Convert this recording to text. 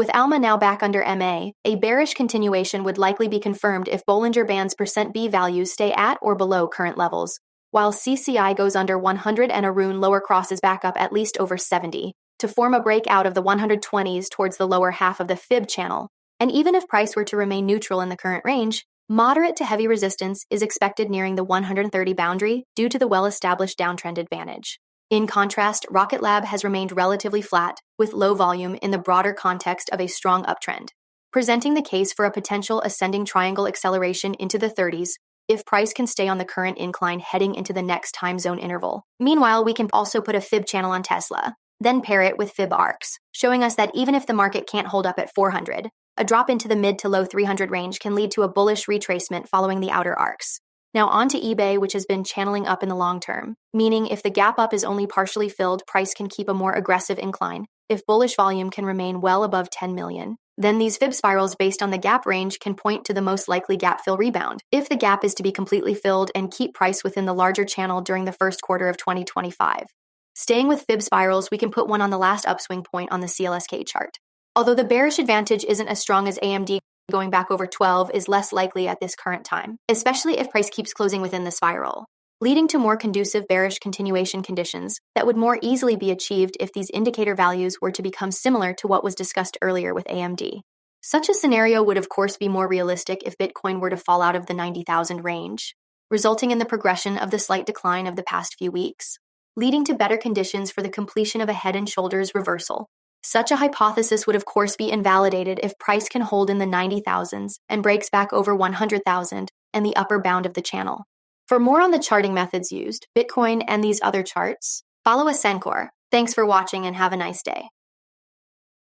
With ALMA now back under MA, a bearish continuation would likely be confirmed if Bollinger Band's %B values stay at or below current levels, while CCI goes under 100 and Arun lower crosses back up at least over 70, to form a breakout of the 120s towards the lower half of the Fib channel. And even if price were to remain neutral in the current range, moderate to heavy resistance is expected nearing the 130 boundary due to the well-established downtrend advantage. In contrast, Rklb has remained relatively flat, with low volume in the broader context of a strong uptrend, presenting the case for a potential ascending triangle acceleration into the 30s if price can stay on the current incline heading into the next time zone interval. Meanwhile, we can also put a Fib channel on Tsla, then pair it with Fib arcs, showing us that even if the market can't hold up at 400, a drop into the mid to low 300 range can lead to a bullish retracement following the outer arcs. Now on to eBay, which has been channeling up in the long term, meaning if the gap up is only partially filled, price can keep a more aggressive incline. If bullish volume can remain well above 10 million, then these Fib spirals based on the gap range can point to the most likely gap fill rebound, if the gap is to be completely filled and keep price within the larger channel during the first quarter of 2025. Staying with Fib spirals, we can put one on the last upswing point on the Clsk chart. Although the bearish advantage isn't as strong as AMD, going back over 12 is less likely at this current time, especially if price keeps closing within the spiral, leading to more conducive bearish continuation conditions that would more easily be achieved if these indicator values were to become similar to what was discussed earlier with AMD. Such a scenario would of course be more realistic if Bitcoin were to fall out of the 90,000 range, resulting in the progression of the slight decline of the past few weeks, leading to better conditions for the completion of a head and shoulders reversal. Such a hypothesis would of course be invalidated if price can hold in the 90,000s and breaks back over 100,000 and the upper bound of the channel. For more on the charting methods used, Bitcoin and these other charts, follow Ascencore. Thanks for watching and have a nice day.